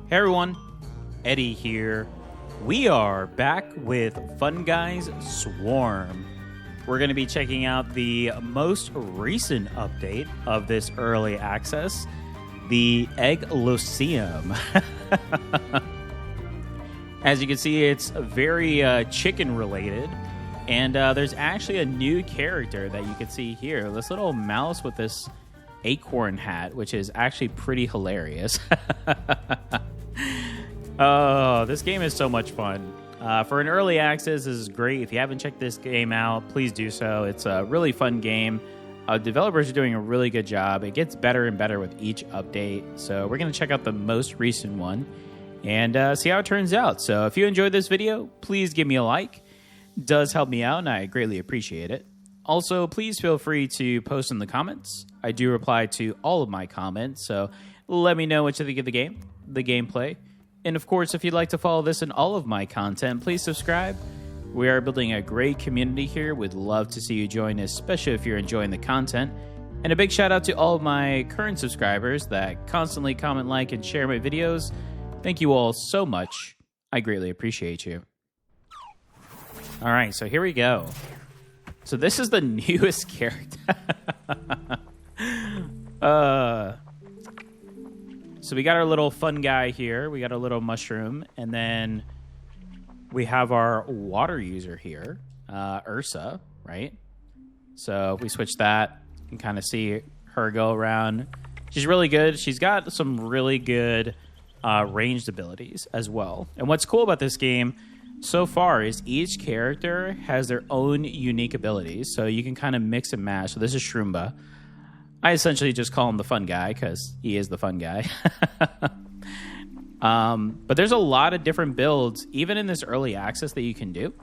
Hey everyone, Eddie here. We are back with Funguys Swarm. We're going to be checking out the most recent update of this early access, the Egglosseum. As you can see, it's very chicken related, and there's actually a new character that you can see here. This little mouse with this acorn hat, which is actually pretty hilarious. Oh, this game is so much fun. For an early access, this is great. If you haven't checked this game out, please do so. It's a really fun game. Developers are doing a really good job. It gets better and better with each update. So we're going to check out the most recent one and see how it turns out. So if you enjoyed this video, please give me a like. It does help me out, and I greatly appreciate it. Also, please feel free to post in the comments. I do reply to all of my comments, so let me know what you think of the game, the gameplay. And of course, if you'd like to follow this and all of my content, please subscribe. We are building a great community here. We'd love to see you join, especially if you're enjoying the content. And a big shout out to all of my current subscribers that constantly comment, like, and share my videos. Thank you all so much. I greatly appreciate you. All right, so here we go. So this is the newest character. So we got our little fun guy here. We got our little mushroom. And then we have our water user here, Ursa, right? So if we switch that, you can kind of see her go around. She's really good. She's got some really good ranged abilities as well. And what's cool about this game so far is each character has their own unique abilities. So you can kind of mix and match. So this is Shroomba. I essentially just call him the fun guy because he is the fun guy. But there's a lot of different builds, even in this early access, that you can do.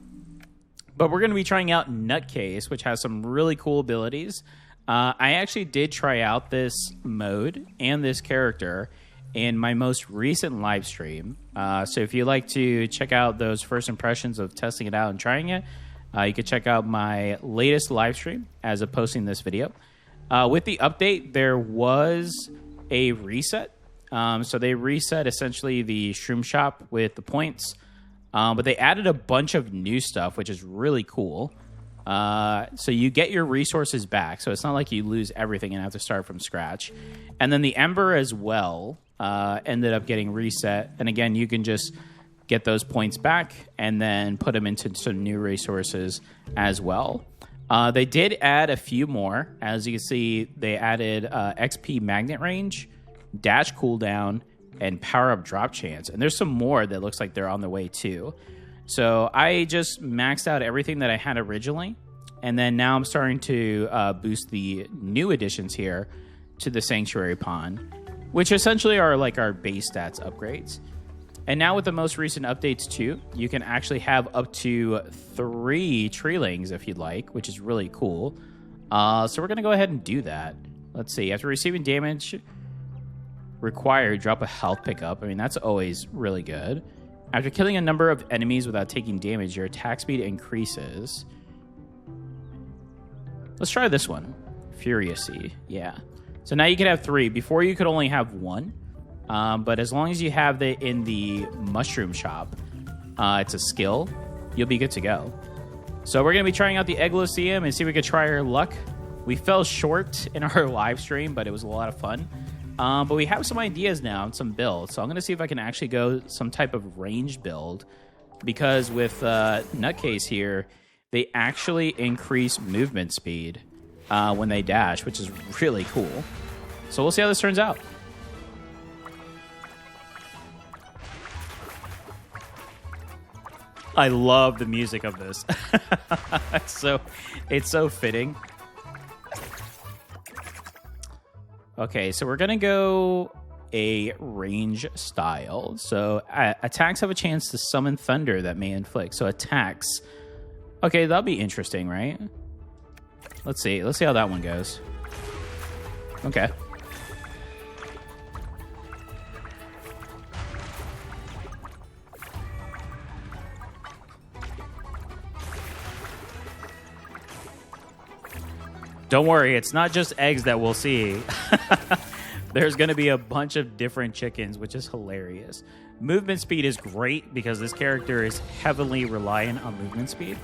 But we're going to be trying out Nutcase, which has some really cool abilities. I actually did try out this mode and this character in my most recent live stream. So if you'd like to check out those first impressions of testing it out and trying it, you can check out my latest live stream as of posting this video. With the update, there was a reset. So they reset essentially the shroom shop with the points. But they added a bunch of new stuff, which is really cool. So you get your resources back. So it's not like you lose everything and have to start from scratch. And then the Ember as well ended up getting reset. And again, you can just get those points back and then put them into some new resources as well. They did add a few more. As you can see, they added XP magnet range, dash cooldown, and power-up drop chance. And there's some more that looks like they're on the way too. So I just maxed out everything that I had originally. And then now I'm starting to boost the new additions here to the Sanctuary Pond, which essentially are like our base stats upgrades. And now with the most recent updates too, you can actually have up to 3 treelings if you'd like, which is really cool. So we're going to go ahead and do that. Let's see. After receiving damage required, drop a health pickup. I mean, that's always really good. After killing a number of enemies without taking damage, your attack speed increases. Let's try this one. Furiousy. Yeah. So now you can have 3. Before you could only have 1. But as long as you have it in the mushroom shop, it's a skill, you'll be good to go. So we're going to be trying out the Egglosseum and see if we could try our luck. We fell short in our live stream, but it was a lot of fun. But we have some ideas now and some builds. So I'm going to see if I can actually go some type of ranged build. Because with Nutcase here, they actually increase movement speed when they dash, which is really cool. So we'll see how this turns out. I love the music of this. It's so fitting. Okay, so we're gonna go a range style. So attacks have a chance to summon thunder that may inflict. So attacks. Okay, that'll be interesting, right? Let's see how that one goes. Okay. Don't worry, it's not just eggs that we'll see. there's going to be a bunch of different chickens, which is hilarious. Movement speed is great because this character is heavily reliant on movement speed.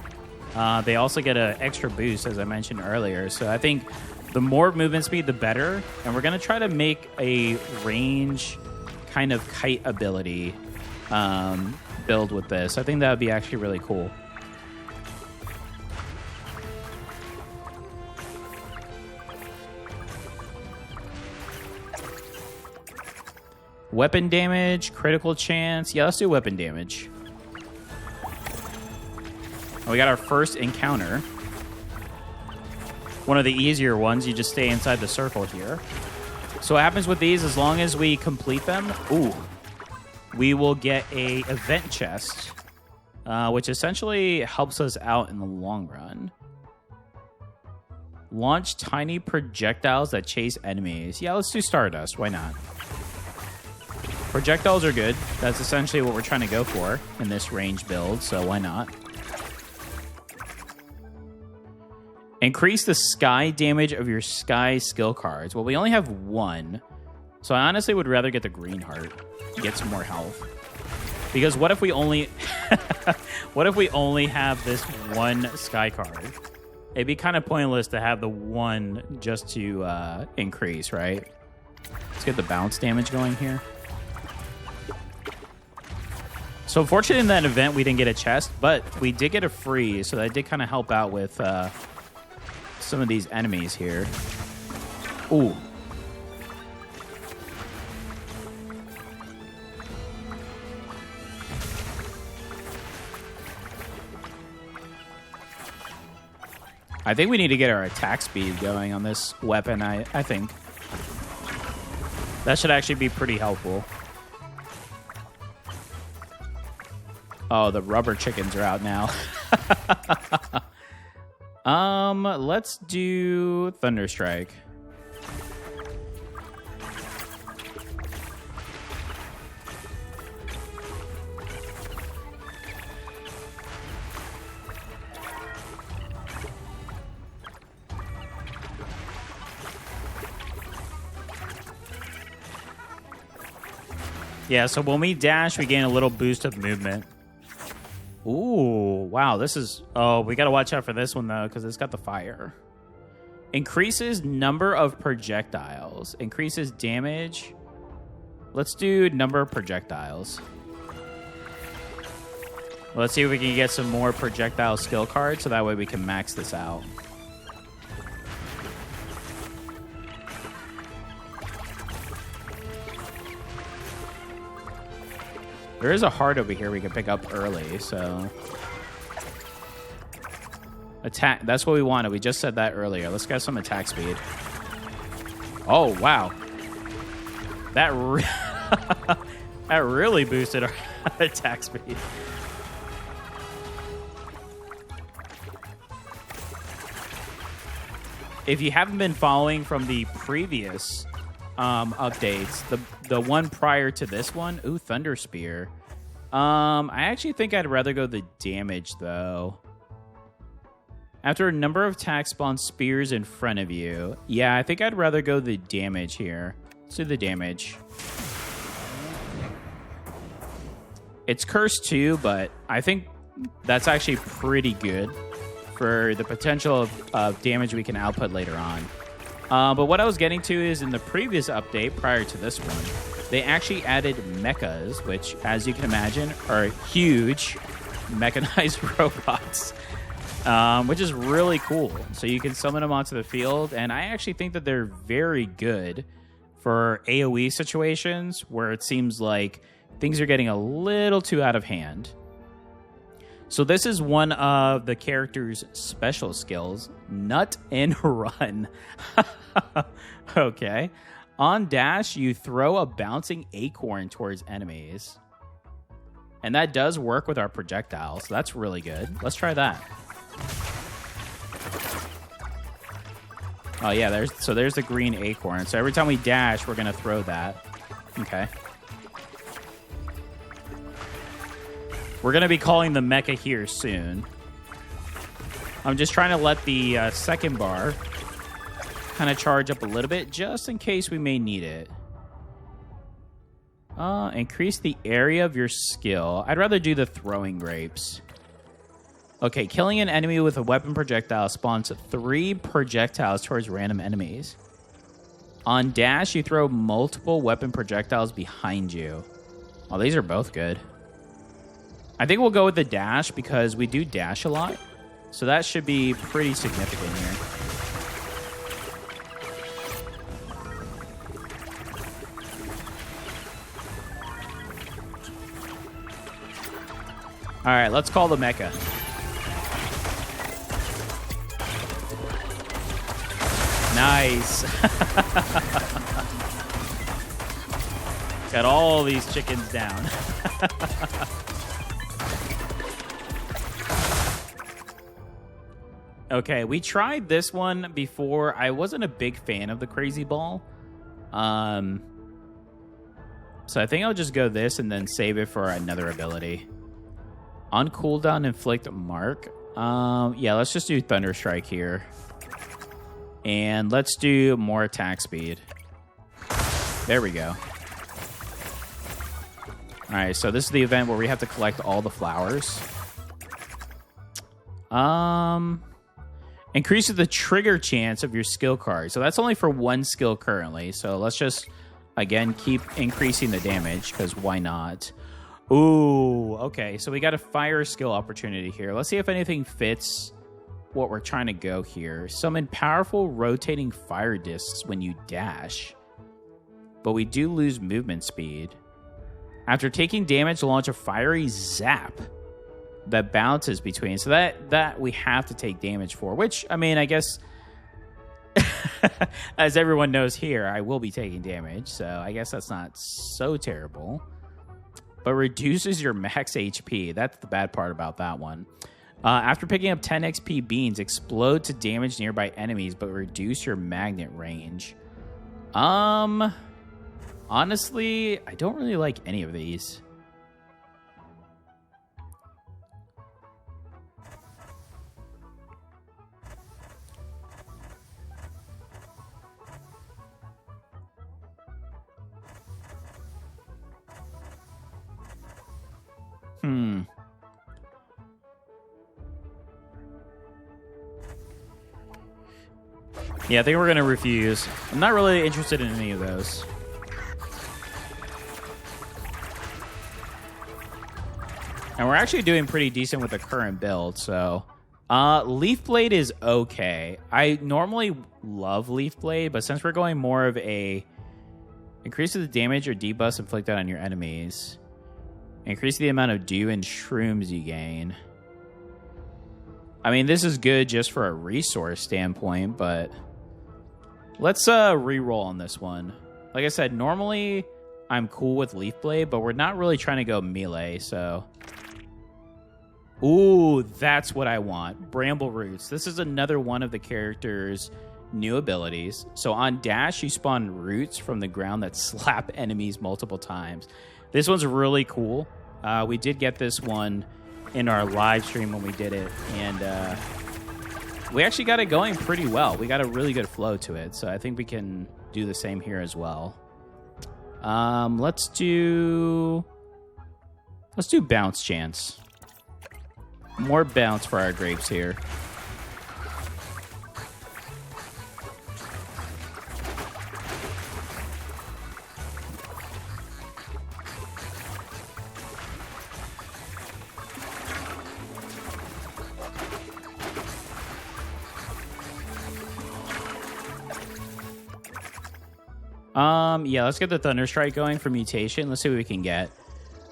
They also get an extra boost, as I mentioned earlier. So I think the more movement speed, the better. And we're going to try to make a range kind of kite ability build with this. I think that would be actually really cool. Weapon damage, critical chance. Yeah, let's do weapon damage. We got our first encounter. One of the easier ones. You just stay inside the circle here. So what happens with these, as long as we complete them, we will get a event chest, which essentially helps us out in the long run. Launch tiny projectiles that chase enemies. Yeah, let's do Stardust. Why not? Projectiles are good. That's essentially what we're trying to go for in this range build, so why not? Increase the sky damage of your sky skill cards. Well, we only have one, so I honestly would rather get the green heart to get some more health. Because what if we only what if we only have this one sky card? It'd be kind of pointless to have the one just to increase, right? Let's get the bounce damage going here. So fortunate in that event, we didn't get a chest, but we did get a freeze, so that did kind of help out with some of these enemies here. Ooh. I think we need to get our attack speed going on this weapon, I think. That should actually be pretty helpful. Oh, the rubber chickens are out now. Let's do Thunderstrike. Yeah, so when we dash, we gain a little boost of movement. Ooh, wow, this is... Oh, we got to watch out for this one, though, because it's got the fire. Increases number of projectiles. Increases damage. Let's do number of projectiles. Let's see if we can get some more projectile skill cards, so that way we can max this out. There is a heart over here we can pick up early, so... Attack, that's what we wanted. We just said that earlier. Let's get some attack speed. Oh, wow. That, that really boosted our attack speed. If you haven't been following from the previous... updates, the one prior to this one, ooh, Thunder Spear. I actually think I'd rather go the damage though. After a number of attacks spawn spears in front of you. Yeah, I think I'd rather go the damage here. Let's do the damage. It's cursed too, but I think that's actually pretty good for the potential of damage we can output later on. But what I was getting to is in the previous update, prior to this one, they actually added mechas, which, as you can imagine, are huge mechanized robots, which is really cool. So you can summon them onto the field, and I actually think that they're very good for AoE situations where it seems like things are getting a little too out of hand. So this is one of the character's special skills, Nut and Run. Okay. On dash, you throw a bouncing acorn towards enemies. And that does work with our projectiles, so that's really good. Let's try that. Oh yeah, there's the green acorn. So every time we dash, we're going to throw that. Okay. We're going to be calling the mecha here soon. I'm just trying to let the second bar kind of charge up a little bit just in case we may need it. Increase the area of your skill. I'd rather do the throwing grapes. Okay, killing an enemy with a weapon projectile spawns 3 projectiles towards random enemies. On dash, you throw multiple weapon projectiles behind you. Oh, these are both good. I think we'll go with the dash because we do dash a lot. So that should be pretty significant here. All right, let's call the mecha. Nice. Got all these chickens down. Okay, we tried this one before. I wasn't a big fan of the crazy ball. So I think I'll just go this and then save it for another ability. On cooldown, inflict mark. Yeah, let's just do Thunder Strike here. And let's do more attack speed. There we go. All right, so this is the event where we have to collect all the flowers. Increases the trigger chance of your skill card. So that's only for 1 skill currently. So let's just, again, keep increasing the damage, because why not? Ooh, okay. So we got a fire skill opportunity here. Let's see if anything fits what we're trying to go here. Summon powerful rotating fire discs when you dash. But we do lose movement speed. After taking damage, launch a fiery zap that bounces between. So that we have to take damage for, which, I mean, I guess, as everyone knows here, I will be taking damage. So I guess that's not so terrible. But reduces your max HP. That's the bad part about that one. After picking up 10 XP beans, explode to damage nearby enemies, but reduce your magnet range. Honestly, I don't really like any of these. Yeah, I think we're going to refuse. I'm not really interested in any of those. And we're actually doing pretty decent with the current build, so... Leaf Blade is okay. I normally love Leaf Blade, but since we're going more of a... Increases the damage or debuffs inflicted on your enemies. Increase the amount of dew and shrooms you gain. I mean, this is good just for a resource standpoint, but... Let's re-roll on this one. Like I said, normally I'm cool with Leaf Blade, but we're not really trying to go melee, so... Ooh, that's what I want. Bramble Roots. This is another one of the character's new abilities. So on dash, you spawn roots from the ground that slap enemies multiple times. This one's really cool. We did get this one in our live stream when we did it, and we actually got it going pretty well. We got a really good flow to it, so I think we can do the same here as well. Let's do Bounce Chance. More bounce for our grapes here. Yeah, let's get the Thunder Strike going for mutation. Let's see what we can get.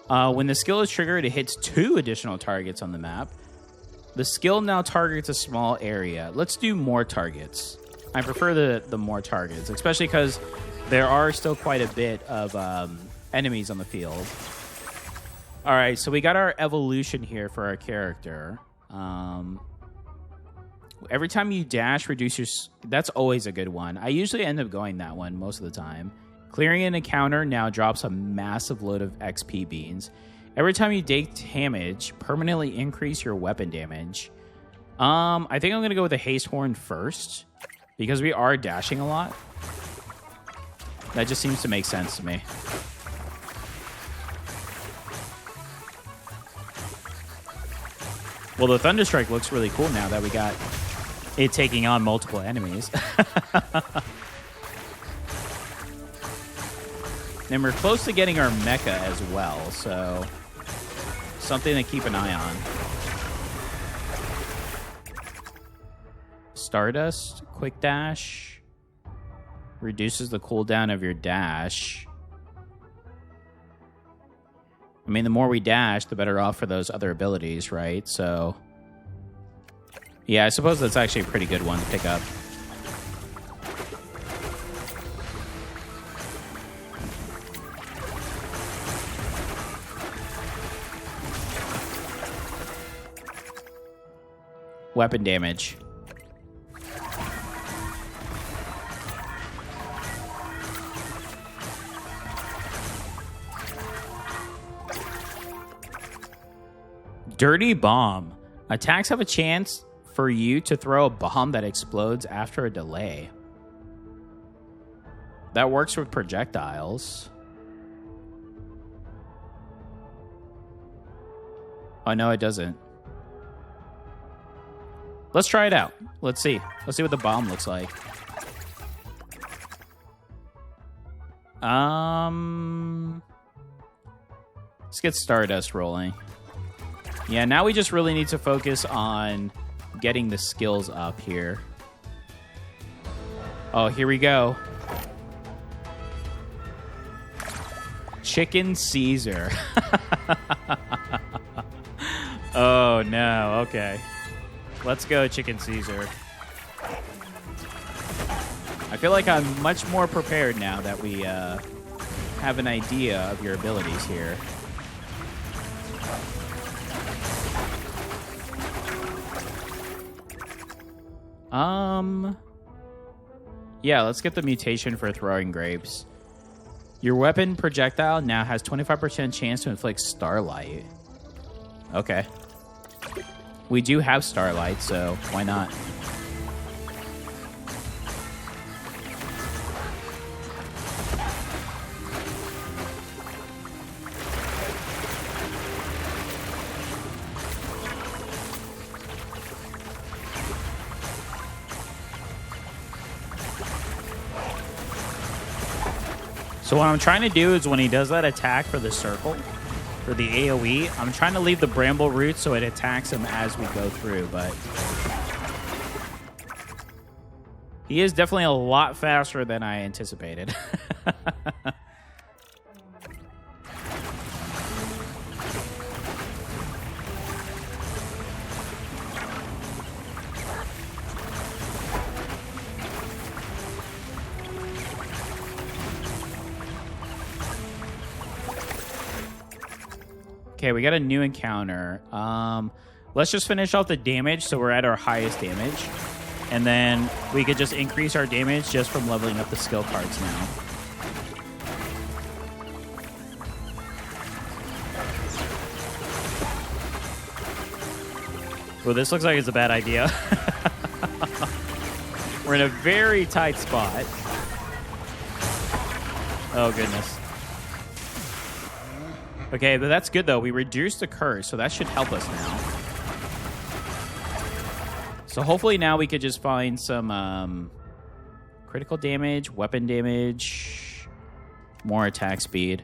When the skill is triggered, it hits 2 additional targets on the map. The skill now targets a small area. Let's do more targets. I prefer the more targets, especially because there are still quite a bit of enemies on the field. All right, so we got our evolution here for our character. Every time you dash, reduce your... That's always a good one. I usually end up going that one most of the time. Clearing an encounter now drops a massive load of XP beans. Every time you take damage, permanently increase your weapon damage. I think I'm going to go with the Haste Horn first, because we are dashing a lot. That just seems to make sense to me. Well, the Thunderstrike looks really cool now that we got it taking on multiple enemies. And we're close to getting our mecha as well, so something to keep an eye on. Stardust, quick dash, reduces the cooldown of your dash. I mean, the more we dash, the better off for those other abilities, right? So, yeah, I suppose that's actually a pretty good one to pick up. Weapon damage. Dirty Bomb. Attacks have a chance for you to throw a bomb that explodes after a delay. That works with projectiles. Oh, no, it doesn't. Let's try it out. Let's see. Let's see what the bomb looks like. Let's get Stardust rolling. Yeah, now we just really need to focus on getting the skills up here. Oh, here we go. Chicken Caesar. Oh, no. Okay. Let's go, Chicken Caesar. I feel like I'm much more prepared now that we have an idea of your abilities here. Yeah, let's get the mutation for throwing grapes. Your weapon projectile now has 25% chance to inflict Starlight. Okay. We do have Starlight, so why not? So what I'm trying to do is when he does that attack for the circle, for the AoE, I'm trying to leave the bramble root so it attacks him as we go through, but he is definitely a lot faster than I anticipated. Okay, we got a new encounter. Let's just finish off the damage so we're at our highest damage. And then we could just increase our damage just from leveling up the skill cards now. Well, this looks like it's a bad idea. We're in a very tight spot. Oh, goodness. Okay, but that's good, though. We reduced the curse, so that should help us now. So hopefully now we could just find some critical damage, weapon damage, more attack speed.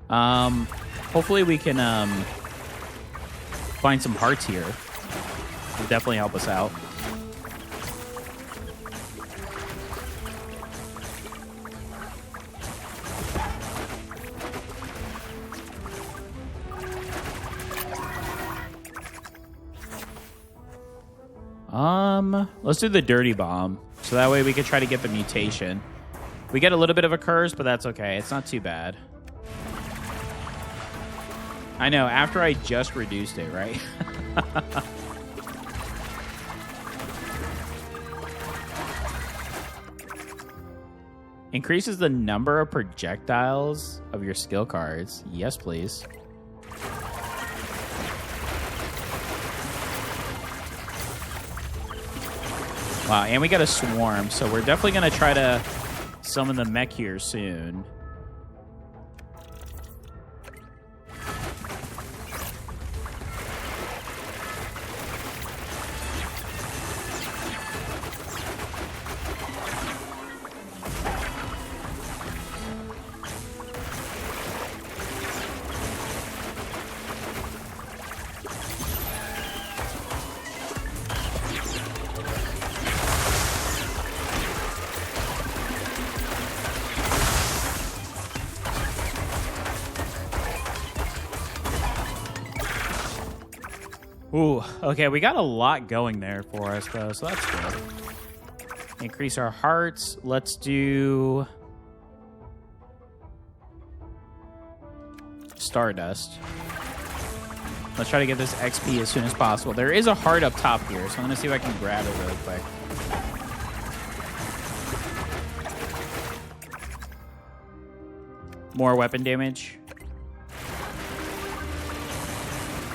Hopefully we can find some hearts here. It'll definitely help us out. Let's do the Dirty Bomb. So that way we could try to get the mutation. We get a little bit of a curse, but that's okay. It's not too bad. I know, after I just reduced it, right? Increases the number of projectiles of your skill cards. Yes, please. Wow, and we got a swarm, so we're definitely going to try to summon the mech here soon. Ooh, okay, we got a lot going there for us, though, so that's good. Increase our hearts. Let's do Stardust. Let's try to get this XP as soon as possible. There is a heart up top here, so I'm going to see if I can grab it really quick. More weapon damage.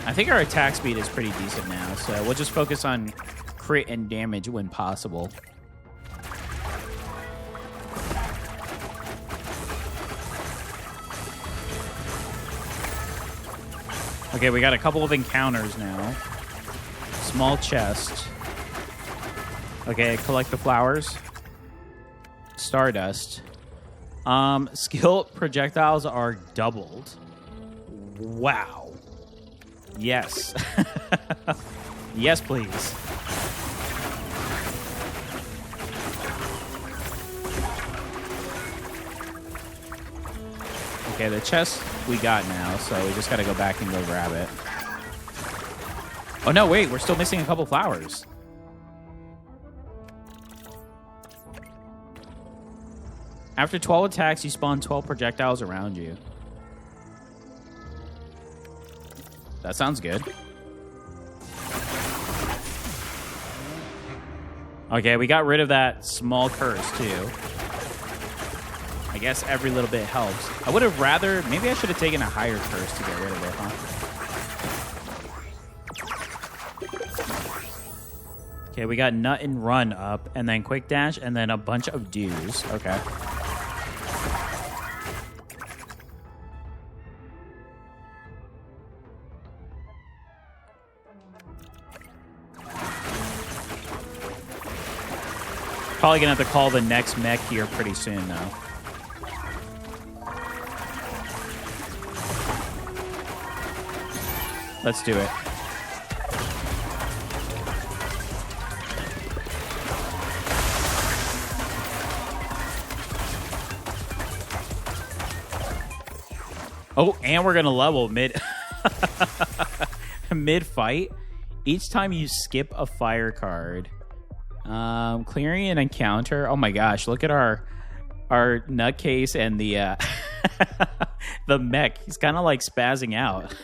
I think our attack speed is pretty decent now, so we'll just focus on crit and damage when possible. Okay, we got a couple of encounters now. Small chest. Okay, collect the flowers. Stardust. Skill projectiles are doubled. Wow. Yes. Yes, please. Okay, the chest we got now, so we just gotta go back and go grab it. Oh, no, wait, we're still missing a couple flowers. After 12 attacks, you spawn 12 projectiles around you. That sounds good. Okay, we got rid of that small curse, too. I guess every little bit helps. I would have rather... Maybe I should have taken a higher curse to get rid of it, huh? Okay, we got Nut and Run up, and then Quick Dash, and then a bunch of Dews. Okay. Probably gonna have to call the next mech here pretty soon, though. Let's do it. Oh, and we're gonna level mid mid fight. Each time you skip a fire card. Clearing an encounter. Oh my gosh, look at our nutcase and the the mech. He's kind of like spazzing out.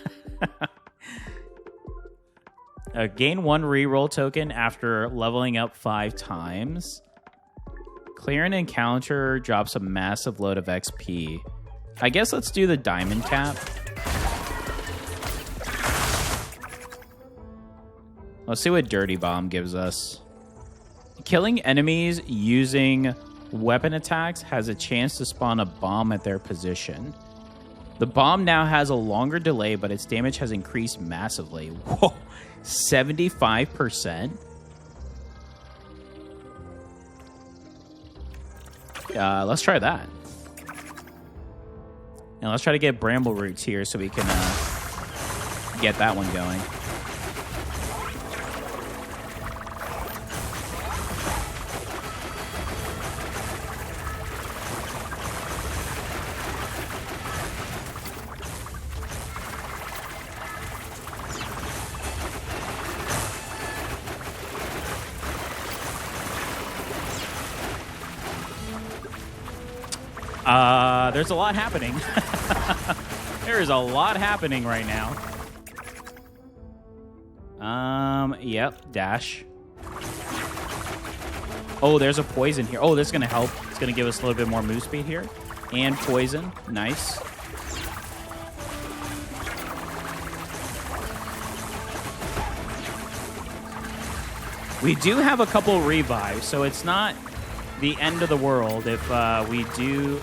Gain 1 reroll token after leveling up 5 times. Clear an encounter drops a massive load of XP. I guess let's do the diamond cap. Let's see what Dirty Bomb gives us. Killing enemies using weapon attacks has a chance to spawn a bomb at their position. The bomb now has a longer delay, but its damage has increased massively. Whoa, 75%? Let's try that. And let's try to get Bramble Roots here so we can get that one going. There's a lot happening. There is a lot happening right now. Yep, dash. Oh, there's a poison here. Oh, this is going to help. It's going to give us a little bit more move speed here. And poison. Nice. We do have a couple revives, so it's not the end of the world if we do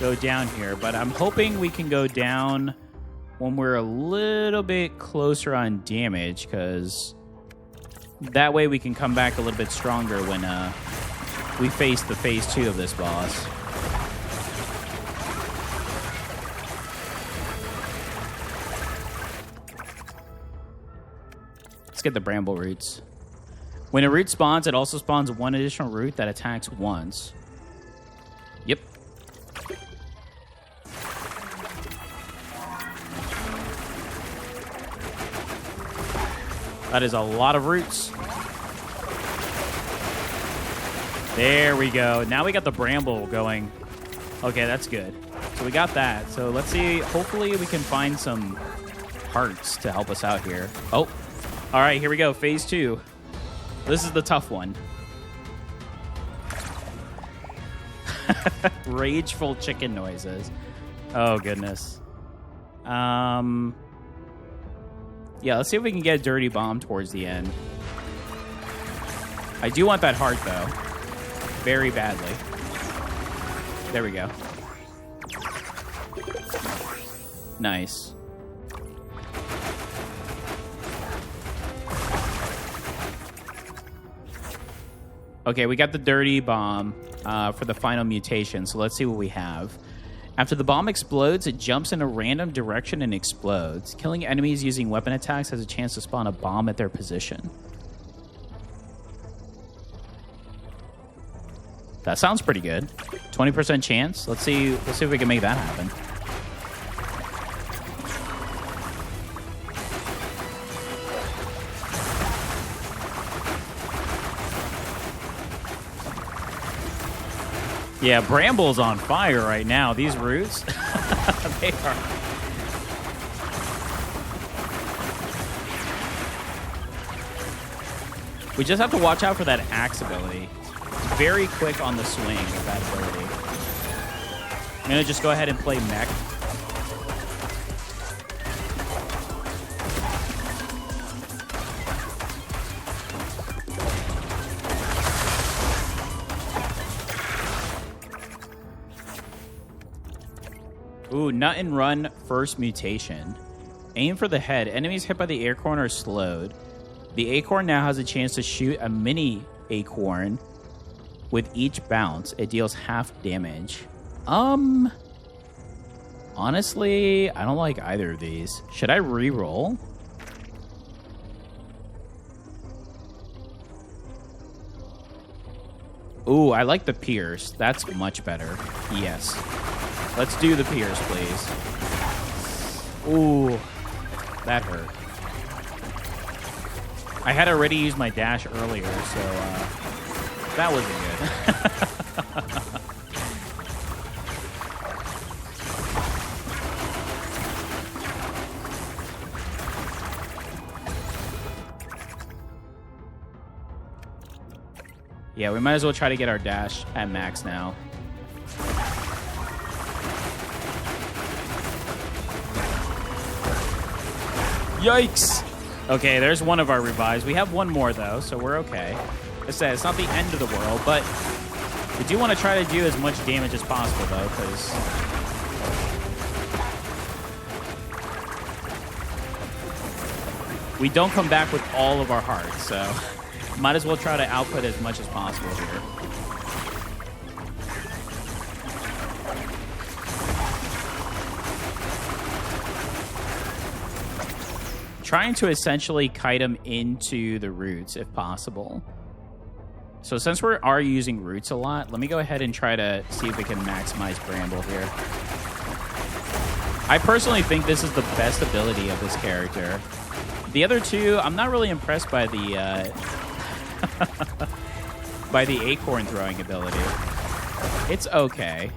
go down here, but I'm hoping we can go down when we're a little bit closer on damage, because that way we can come back a little bit stronger when we face the phase 2 of this boss. Let's get the Bramble Roots. When a root spawns, it also spawns 1 additional root that attacks once. Yep. That is a lot of roots. There we go. Now we got the bramble going. Okay, that's good. So we got that. So let's see. Hopefully we can find some hearts to help us out here. Oh, all right. Here we go. Phase 2. This is the tough one. Rageful chicken noises. Oh, goodness. Yeah, let's see if we can get a dirty bomb towards the end. I do want that heart, though. Very badly. There we go. Nice. Okay, we got the dirty bomb for the final mutation, so let's see what we have. After the bomb explodes, it jumps in a random direction and explodes. Killing enemies using weapon attacks has a chance to spawn a bomb at their position. That sounds pretty good. 20% chance. Let's see if we can make that happen. Yeah, Bramble's on fire right now. These roots, they are. We just have to watch out for that axe ability. It's very quick on the swing with that ability. I'm going to just go ahead and play mech. Ooh, nut and run first mutation. Aim for the head. Enemies hit by the acorn are slowed. The acorn now has a chance to shoot a mini acorn. With each bounce, it deals half damage. Honestly, I don't like either of these. Should I re-roll? Ooh, I like the pierce. That's much better. Yes. Let's do the pierce, please. Ooh, that hurt. I had already used my dash earlier, so that wasn't good. Yeah, we might as well try to get our dash at max now. Yikes! Okay, there's one of our revives. We have one more, though, so we're okay. It's not the end of the world, but we do want to try to do as much damage as possible, though, because... we don't come back with all of our hearts, so might as well try to output as much as possible here. Trying to essentially kite them into the roots if possible. So since we are using roots a lot, let me go ahead and try to see if we can maximize Bramble here. I personally think this is the best ability of this character. The other two, I'm not really impressed by the by the acorn throwing ability. It's okay.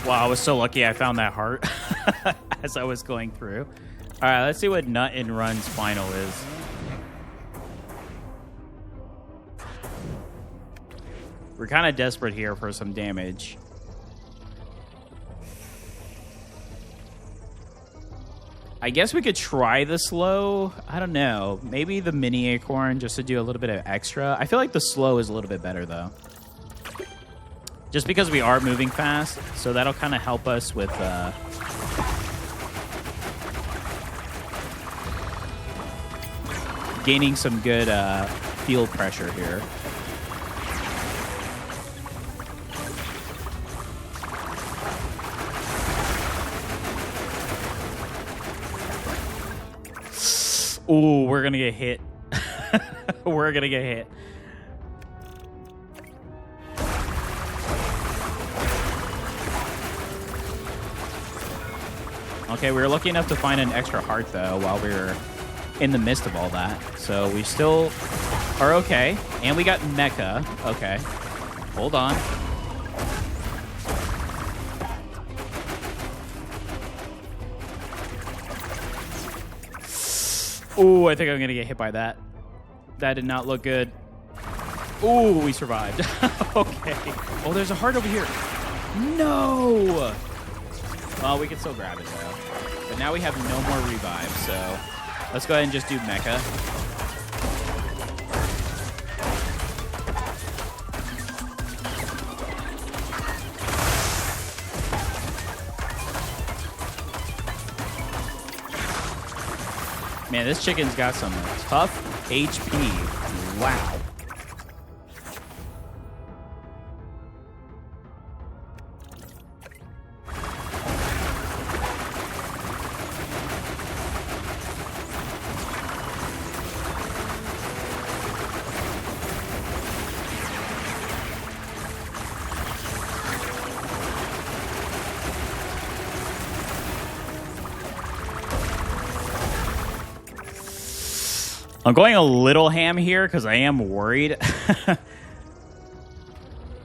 Wow, I was so lucky I found that heart as I was going through. All right, let's see what Nut and Run's final is. We're kind of desperate here for some damage. I guess we could try the slow. I don't know. Maybe the mini acorn just to do a little bit of extra. I feel like the slow is a little bit better, though. Just because we are moving fast, so that'll kind of help us with... gaining some good field pressure here. Ooh, we're gonna get hit. We're gonna get hit. Okay, we were lucky enough to find an extra heart, though, while we were in the midst of all that. So we still are okay. And we got Mecha. Okay. Hold on. Ooh, I think I'm going to get hit by that. That did not look good. Ooh, we survived. Okay. Oh, there's a heart over here. No! Well, we can still grab it, though. But now we have no more revives, so let's go ahead and just do Mecha. Man, this chicken's got some tough HP. Wow. I'm going a little ham here because I am worried.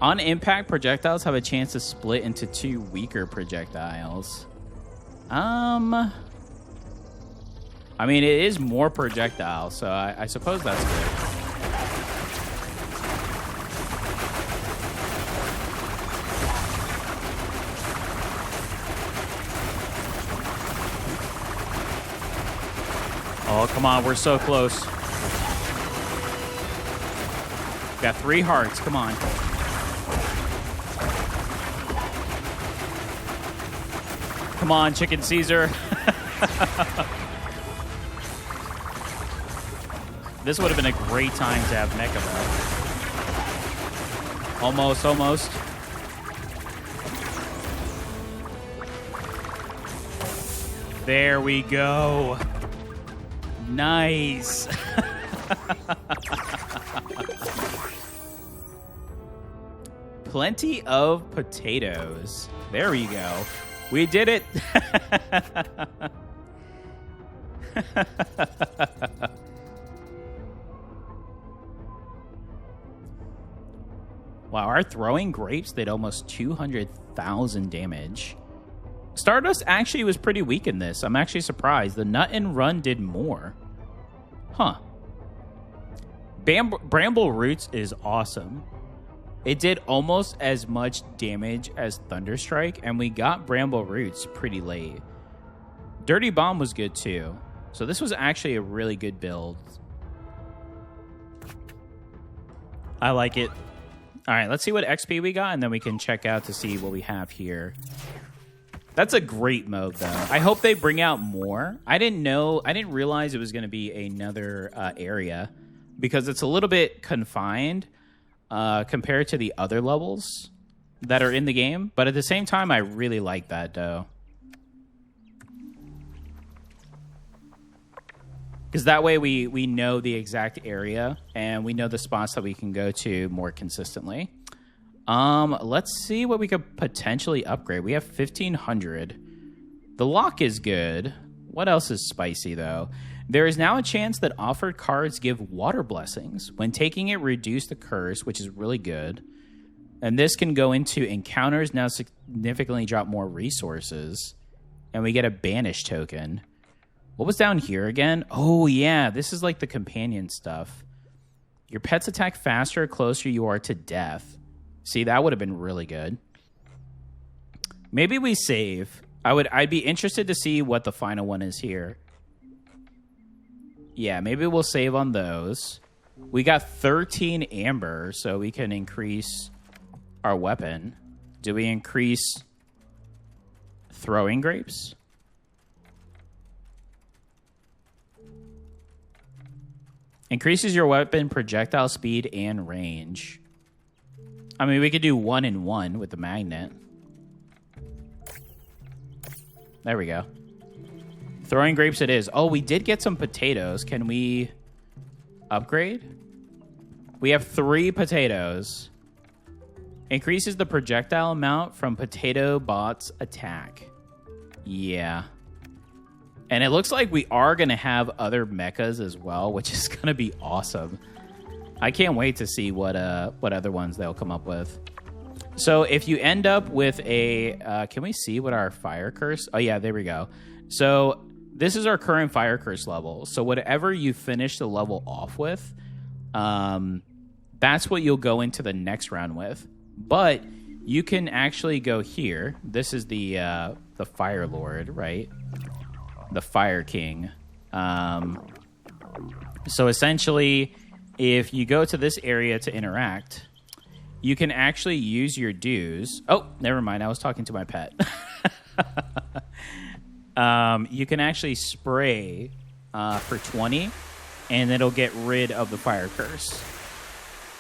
On impact, projectiles have a chance to split into 2 weaker projectiles. I mean, it is more projectile, so I suppose that's good. Oh, come on. We're so close. Got 3 hearts. Come on. Come on, Chicken Caesar. This would have been a great time to have Mecha, though. Almost, almost. There we go. Nice. Plenty of potatoes. There we go. We did it. Wow, our throwing grapes did almost 200,000 damage. Stardust actually was pretty weak in this. I'm actually surprised. The Nut and Run did more. Huh. Bramble Roots is awesome. It did almost as much damage as Thunderstrike, and we got Bramble Roots pretty late. Dirty Bomb was good too. So this was actually a really good build. I like it. All right, let's see what XP we got, and then we can check out to see what we have here. That's a great mode, though. I hope they bring out more. I didn't realize it was going to be another area because it's a little bit confined compared to the other levels that are in the game. But at the same time, I really like that, though. Because that way we know the exact area and we know the spots that we can go to more consistently. Let's see what we could potentially upgrade. We have 1,500. The lock is good. What else is spicy, though? There is now a chance that offered cards give water blessings. When taking it, reduce the curse, which is really good. And this can go into encounters, now significantly drop more resources. And we get a banish token. What was down here again? Oh, yeah, this is like the companion stuff. Your pets attack faster, closer you are to death. See, that would have been really good. Maybe we save. I'd be interested to see what the final one is here. Yeah, maybe we'll save on those. We got 13 amber, so we can increase our weapon. Do we increase throwing grapes? Increases your weapon projectile speed and range. I mean, we could do 1 and 1 with the magnet. There we go. Throwing grapes it is. Oh, we did get some potatoes. Can we upgrade? We have 3 potatoes. Increases the projectile amount from potato bot's attack. Yeah. And it looks like we are going to have other mechas as well, which is going to be awesome. I can't wait to see what other ones they'll come up with. So if you end up with a... can we see what our fire curse... Oh, yeah, there we go. So this is our current fire curse level. So whatever you finish the level off with, that's what you'll go into the next round with. But you can actually go here. This is the Firelord, right? The Fireking. So essentially, if you go to this area to interact, you can actually use your dues. Oh, never mind. I was talking to my pet. You can actually spray for 20, and it'll get rid of the fire curse.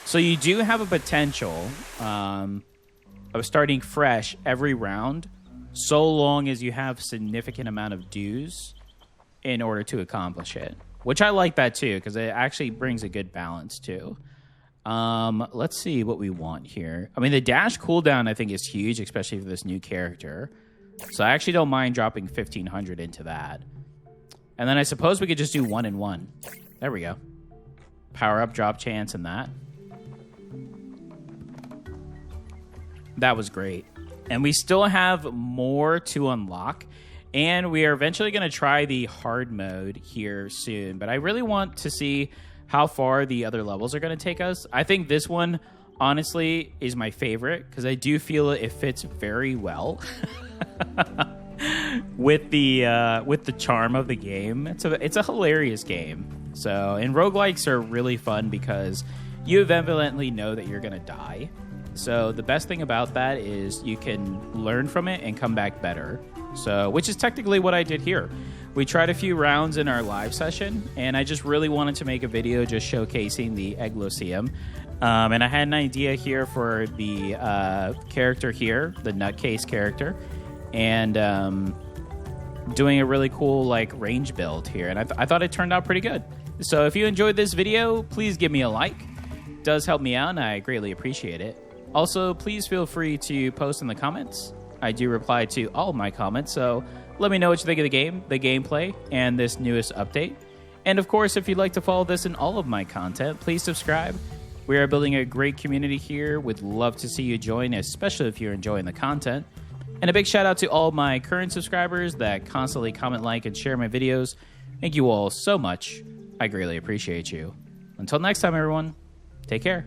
So you do have a potential of starting fresh every round, so long as you have significant amount of dues in order to accomplish it. Which I like that too, because it actually brings a good balance too. Let's see what we want here. I mean, the dash cooldown I think is huge, especially for this new character. So I actually don't mind dropping 1,500 into that. And then I suppose we could just do 1 and 1. There we go. Power up, drop chance, and that. That was great. And we still have more to unlock. And we are eventually going to try the hard mode here soon. But I really want to see how far the other levels are going to take us. I think this one, honestly, is my favorite. Because I do feel it fits very well with the charm of the game. It's a hilarious game. So, and roguelikes are really fun because you eventually know that you're going to die. So the best thing about that is you can learn from it and come back better. So, which is technically what I did here. We tried a few rounds in our live session, and I just really wanted to make a video just showcasing the Egglosseum. And I had an idea here for the character here, the nutcase character, and doing a really cool like range build here. And I thought it turned out pretty good. So if you enjoyed this video, please give me a like. It does help me out, and I greatly appreciate it. Also, please feel free to post in the comments. I do reply to all of my comments, so let me know what you think of the game, the gameplay, and this newest update. And of course, if you'd like to follow this and all of my content, please subscribe. We are building a great community here. Would love to see you join, especially if you're enjoying the content. And a big shout out to all my current subscribers that constantly comment, like, and share my videos. Thank you all so much. I greatly appreciate you. Until next time, everyone, take care.